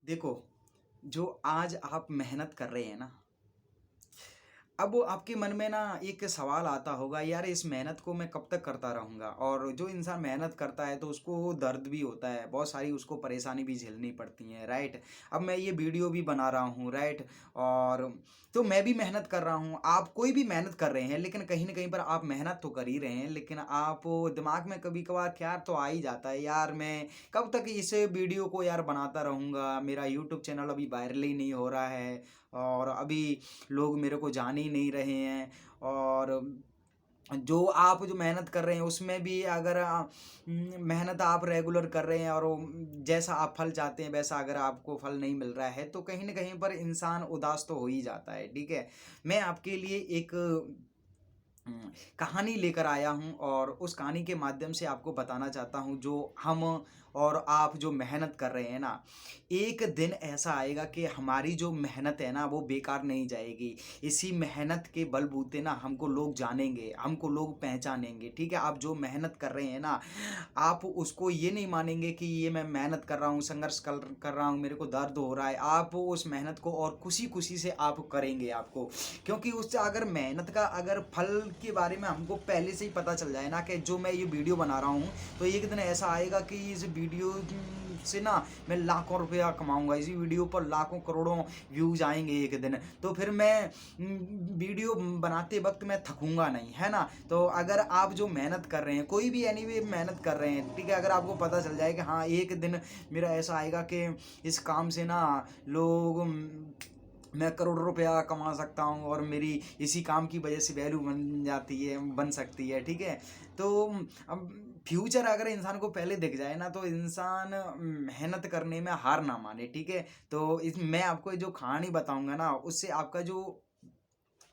देखो, जो आज आप मेहनत कर रहे हैं ना, अब वो आपके मन में ना एक सवाल आता होगा, यार इस मेहनत को मैं कब तक करता रहूँगा। और जो इंसान मेहनत करता है तो उसको दर्द भी होता है, बहुत सारी उसको परेशानी भी झेलनी पड़ती हैं, राइट। अब मैं ये वीडियो भी बना रहा हूँ, राइट। और तो मैं भी मेहनत कर रहा हूँ, आप कोई भी मेहनत कर रहे हैं, लेकिन कहीं ना कहीं पर आप मेहनत तो कर ही रहे हैं, लेकिन आप दिमाग में कभी कभार ख्याल तो आ ही जाता है, यार मैं कब तक इस वीडियो को यार बनाता रहूँगा, मेरा यूट्यूब चैनल अभी वायरल ही नहीं हो रहा है, और अभी लोग मेरे को जान ही नहीं रहे हैं। और जो आप जो मेहनत कर रहे हैं उसमें भी अगर मेहनत आप रेगुलर कर रहे हैं और जैसा आप फल चाहते हैं वैसा अगर आपको फल नहीं मिल रहा है, तो कहीं ना कहीं पर इंसान उदास तो हो ही जाता है, ठीक है। मैं आपके लिए एक कहानी लेकर आया हूँ, और उस कहानी के माध्यम से आपको बताना चाहता हूँ, जो हम और आप जो मेहनत कर रहे हैं ना, एक दिन ऐसा आएगा कि हमारी जो मेहनत है ना वो बेकार नहीं जाएगी। इसी मेहनत के बलबूते ना हमको लोग जानेंगे, हमको लोग पहचानेंगे, ठीक है। आप जो मेहनत कर रहे हैं ना, आप उसको ये नहीं मानेंगे कि ये मैं मेहनत कर रहा हूँ, संघर्ष कर रहा हूँ, मेरे को दर्द हो रहा है। आप उस मेहनत को और खुशी खुशी से आप करेंगे आपको, क्योंकि उससे अगर मेहनत का अगर फल के बारे में हमको पहले से ही पता चल जाए ना कि जो मैं ये वीडियो बना रहा हूँ, तो एक दिन ऐसा आएगा कि इस वीडियो से ना मैं लाखों रुपया कमाऊंगा, इसी वीडियो पर लाखों करोड़ों व्यूज आएंगे एक दिन, तो फिर मैं वीडियो बनाते वक्त मैं थकूंगा नहीं, है ना। तो अगर आप जो मेहनत कर रहे हैं, कोई भी एनीवे मेहनत कर रहे हैं, ठीक है, अगर आपको पता चल जाए कि हाँ एक दिन मेरा ऐसा आएगा कि इस काम से ना लोग मैं करोड़ रुपया कमा सकता हूँ, और मेरी इसी काम की वजह से वैल्यू बन जाती है, बन सकती है, ठीक है। तो अब फ्यूचर अगर इंसान को पहले दिख जाए ना, तो इंसान मेहनत करने में हार ना माने, ठीक है। तो इस मैं आपको जो कहानी बताऊंगा ना, उससे आपका जो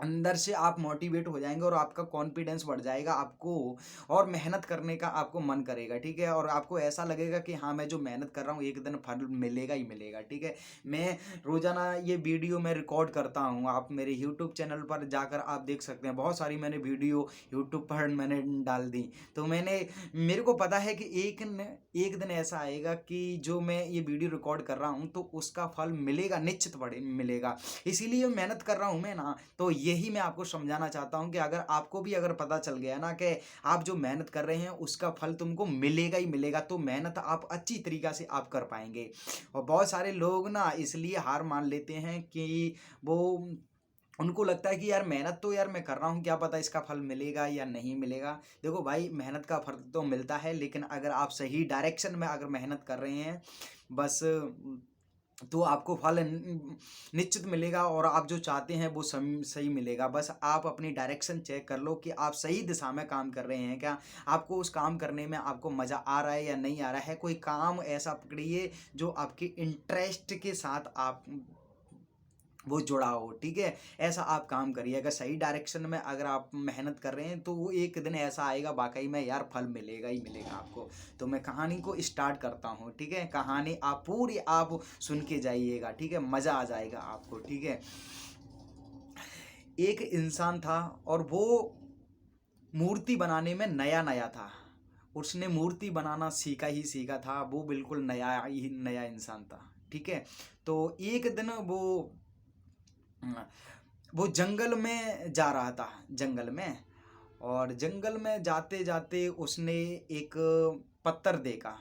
अंदर से आप मोटिवेट हो जाएंगे और आपका कॉन्फिडेंस बढ़ जाएगा आपको, और मेहनत करने का आपको मन करेगा, ठीक है। और आपको ऐसा लगेगा कि हाँ मैं जो मेहनत कर रहा हूँ एक दिन फल मिलेगा ही मिलेगा, ठीक है। मैं रोजाना ये वीडियो मैं रिकॉर्ड करता हूँ, आप मेरे यूट्यूब चैनल पर जाकर आप देख सकते हैं, बहुत सारी मैंने वीडियो यूट्यूब पर मैंने डाल दी। तो मेरे को पता है कि एक दिन ऐसा आएगा कि जो मैं ये वीडियो रिकॉर्ड कर रहा हूँ तो उसका फल मिलेगा, निश्चित बड़े मिलेगा। इसीलिए मेहनत कर रहा हूँ मैं ना, तो यही मैं आपको समझाना चाहता हूँ कि अगर आपको भी अगर पता चल गया ना कि आप जो मेहनत कर रहे हैं उसका फल तुमको मिलेगा ही मिलेगा, तो मेहनत आप अच्छी तरीका से आप कर पाएंगे। और बहुत सारे लोग ना इसलिए हार मान लेते हैं कि वो उनको लगता है कि यार मेहनत तो यार मैं कर रहा हूँ, क्या पता इसका फल मिलेगा या नहीं मिलेगा। देखो भाई, मेहनत का फल तो मिलता है, लेकिन अगर आप सही डायरेक्शन में अगर मेहनत कर रहे हैं बस, तो आपको फल निश्चित मिलेगा, और आप जो चाहते हैं वो सही मिलेगा। बस आप अपनी डायरेक्शन चेक कर लो कि आप सही दिशा में काम कर रहे हैं क्या, आपको उस काम करने में आपको मज़ा आ रहा है या नहीं आ रहा है। कोई काम ऐसा पकड़िए जो आपके इंटरेस्ट के साथ आप वो जुड़ा हो, ठीक है। ऐसा आप काम करिए, अगर सही डायरेक्शन में अगर आप मेहनत कर रहे हैं तो वो एक दिन ऐसा आएगा वाकई में यार फल मिलेगा ही मिलेगा आपको। तो मैं कहानी को स्टार्ट करता हूँ, ठीक है। कहानी आप पूरी आप सुन के जाइएगा, ठीक है, मज़ा आ जाएगा आपको, ठीक है। एक इंसान था, और वो मूर्ति बनाने में नया नया था। उसने मूर्ति बनाना सीखा ही सीखा था, वो बिल्कुल नया ही नया इंसान था, ठीक है। तो एक दिन वो जंगल में जा रहा था, जंगल में, और जंगल में जाते जाते उसने एक पत्थर देखा।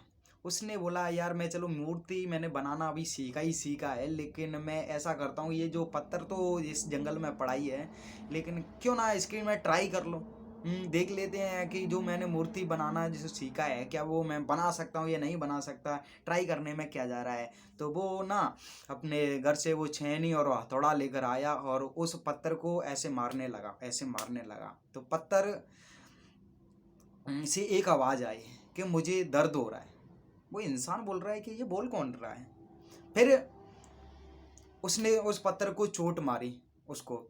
उसने बोला यार मैं चलो मूर्ति मैंने बनाना अभी सीखा ही सीखा है, लेकिन मैं ऐसा करता हूँ, ये जो पत्थर तो इस जंगल में पड़ा ही है, लेकिन क्यों ना इसकी मैं ट्राई कर लूँ। देख लेते हैं कि जो मैंने मूर्ति बनाना जिसे सीखा है क्या वो मैं बना सकता हूँ या नहीं बना सकता, ट्राई करने में क्या जा रहा है। तो वो ना अपने घर से वो छेनी और हथौड़ा लेकर आया, और उस पत्थर को ऐसे मारने लगा, ऐसे मारने लगा। तो पत्थर से एक आवाज़ आई कि मुझे दर्द हो रहा है। वो इंसान बोल रहा है कि ये बोल कौन रहा है। फिर उसने उस पत्थर को चोट मारी उसको।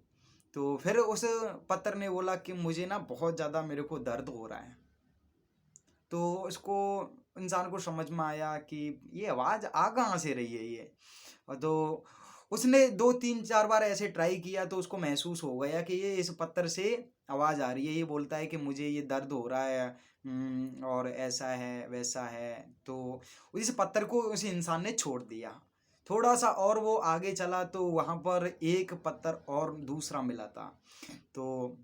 तो फिर उस पत्थर ने बोला कि मुझे ना बहुत ज़्यादा मेरे को दर्द हो रहा है। तो उसको इंसान को समझ में आया कि ये आवाज़ आ कहाँ से रही है ये। और तो उसने 2 3 4 बार ऐसे ट्राई किया, तो उसको महसूस हो गया कि ये इस पत्थर से आवाज़ आ रही है, ये बोलता है कि मुझे ये दर्द हो रहा है, और ऐसा है वैसा है। तो इस पत्थर को उस इंसान ने छोड़ दिया। थोड़ा-सा और वो आगे चला तो वहाँ पर एक पत्थर और दूसरा मिला था। तो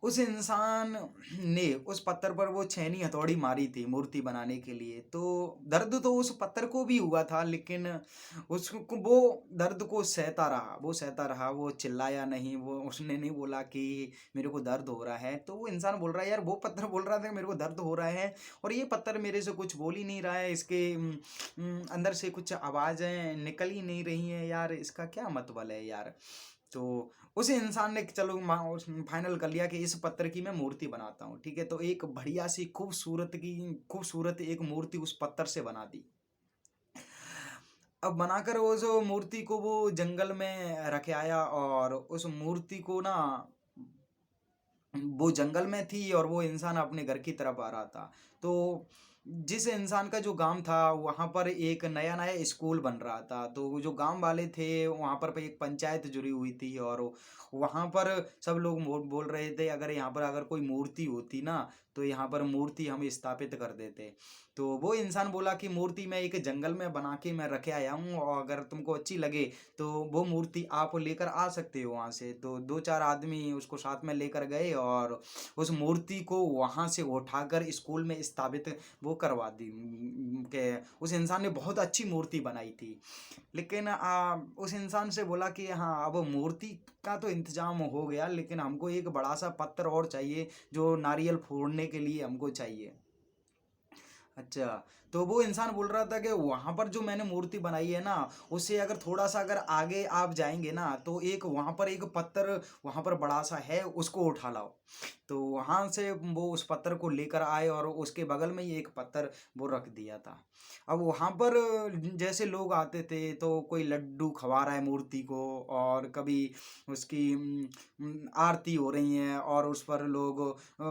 उस इंसान ने उस पत्थर पर वो छेनी हथौड़ी मारी थी मूर्ति बनाने के लिए। तो दर्द तो उस पत्थर को भी हुआ था, लेकिन उसको वो दर्द को सहता रहा, वो चिल्लाया नहीं, वो उसने नहीं बोला कि मेरे को दर्द हो रहा है। तो वो इंसान बोल रहा है यार, वो पत्थर बोल रहा था कि मेरे को दर्द हो रहा है और ये पत्थर मेरे से कुछ बोल ही नहीं रहा है, इसके अंदर से कुछ आवाज़ें निकल ही नहीं रही हैं यार, इसका क्या मतलब है यार। तो उस इंसान ने चलो फाइनल कर लिया कि इस पत्थर की मैं मूर्ति बनाता हूँ, ठीक है। तो एक बढ़िया सी खूबसूरत एक मूर्ति उस पत्थर से बना दी। अब बनाकर वो जो मूर्ति को वो जंगल में रख आया और उस मूर्ति को ना वो जंगल में थी और वो इंसान अपने घर की तरफ आ रहा था। तो जिस इंसान का जो गाँव था, वहाँ पर एक नया-नया स्कूल बन रहा था। तो वो जो गाँव वाले थे, वहाँ पर एक पंचायत जुड़ी हुई थी और वहाँ पर सब लोग बोल रहे थे अगर यहाँ पर अगर कोई मूर्ति होती ना, तो यहाँ पर मूर्ति हम स्थापित कर देते। तो वो इंसान बोला कि मूर्ति मैं एक जंगल में बना के मैं रख आया हूँ और अगर तुमको अच्छी लगे तो वो मूर्ति आप लेकर आ सकते हो वहाँ से। तो 2-4 आदमी उसको साथ में लेकर गए और उस मूर्ति को वहाँ से उठाकर स्कूल में स्थापित वो करवा दी। के उस इंसान ने बहुत अच्छी मूर्ति बनाई थी। लेकिन उस इंसान से बोला कि हाँ, अब मूर्ति का तो इंतज़ाम हो गया, लेकिन हमको एक बड़ा-सा पत्थर और चाहिए, जो नारियल फोड़ने के लिए हमको चाहिए। अच्छा, तो वो इंसान बोल रहा था कि वहाँ पर जो मैंने मूर्ति बनाई है ना, उससे अगर थोड़ा-सा अगर आगे आप जाएँगे ना, तो एक वहाँ पर एक पत्थर वहाँ पर बड़ा-सा है, उसको उठा लाओ। तो वहाँ से वो उस पत्थर को लेकर आए और उसके बगल में ही एक पत्थर वो रख दिया था। अब वहाँ पर जैसे लोग आते थे, तो कोई लड्डू खवा रहा है मूर्ति को और कभी उसकी आरती हो रही है और उस पर लोग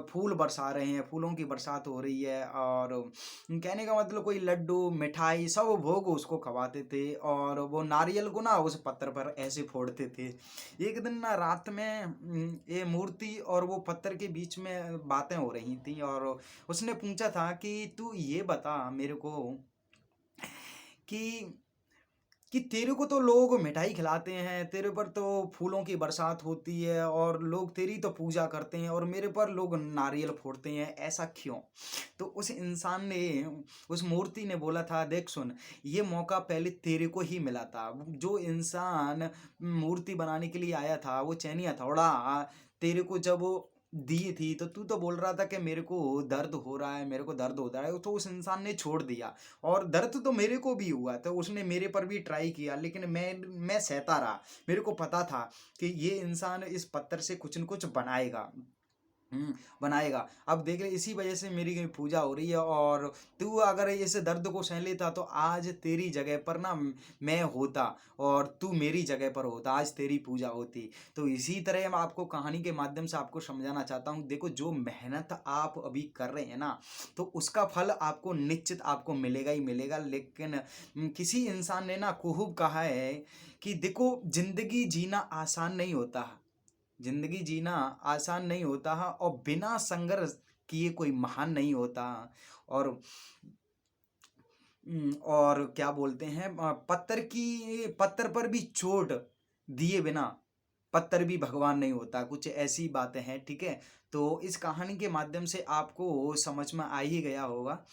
फूल बरसा रहे हैं, फूलों की बरसात हो रही है और कहने का मतलब कोई लड्डू, मिठाई सब भोग उसको खवाते थे और वो नारियल को ना उस पत्थर पर ऐसे फोड़ते थे। एक दिन ना रात में ये मूर्ति और वो पत्थर के बीच में बातें हो रही थी और उसने पूछा था कि तू ये बता मेरे को कि तेरे को तो लोग मिठाई खिलाते हैं, तेरे पर तो फूलों की बरसात होती है और लोग तेरी तो पूजा करते हैं और मेरे पर लोग नारियल फोड़ते हैं, ऐसा क्यों? तो उस इंसान ने, उस मूर्ति ने बोला था, देख सुन, ये मौका पहले तेरे को ही मिला था। जो इंसान मूर्ति बनाने के लिए आया था, वो चैनी हथौड़ा तेरे को जब वो दी थी, तो तू तो बोल रहा था कि मेरे को दर्द हो रहा है, मेरे को दर्द होता है, तो उस इंसान ने छोड़ दिया। और दर्द तो मेरे को भी हुआ, तो उसने मेरे पर भी ट्राई किया, लेकिन मैं सहता रहा। मेरे को पता था कि ये इंसान इस पत्थर से कुछ न कुछ बनाएगा। बनाएगा। अब देख ले, इसी वजह से मेरी पूजा हो रही है और तू अगर इस दर्द को सह लेता तो आज तेरी जगह पर ना मैं होता और तू मेरी जगह पर होता, आज तेरी पूजा होती। तो इसी तरह मैं आपको कहानी के माध्यम से आपको समझाना चाहता हूँ, देखो जो मेहनत आप अभी कर रहे हैं ना, तो उसका फल आपको निश्चित आपको मिलेगा ही मिलेगा। लेकिन किसी इंसान ने ना खूब कहा है कि देखो, ज़िंदगी जीना आसान नहीं होता। ज़िंदगी जीना आसान नहीं होता है और बिना संघर्ष किए कोई महान नहीं होता। और और क्या बोलते हैं, पत्थर पर भी चोट दिए बिना पत्थर भी भगवान नहीं होता, कुछ ऐसी बातें हैं, ठीक है। तो इस कहानी के माध्यम से आपको समझ में आ ही गया होगा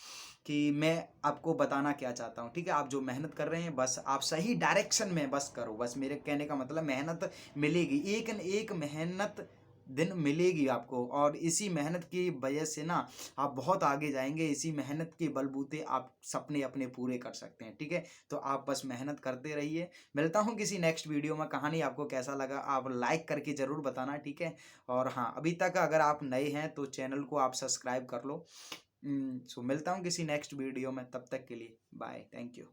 कि मैं आपको बताना क्या चाहता हूँ, ठीक है। आप जो मेहनत कर रहे हैं, बस आप सही डायरेक्शन में बस करो, बस मेरे कहने का मतलब मेहनत मिलेगी, एक न एक मेहनत दिन मिलेगी आपको और इसी मेहनत की वजह से ना आप बहुत आगे जाएँगे, इसी मेहनत के बलबूते आप सपने अपने पूरे कर सकते हैं, ठीक है। तो आप बस मेहनत करते रहिए। मिलता हूँ किसी नेक्स्ट वीडियो में, कहानी आपको कैसा लगा आप लाइक करके ज़रूर बताना, ठीक है। और हाँ, अभी तक अगर आप नए हैं तो चैनल को आप सब्सक्राइब कर लो। सो मिलता हूँ किसी नेक्स्ट वीडियो में, तब तक के लिए बाय, थैंक यू।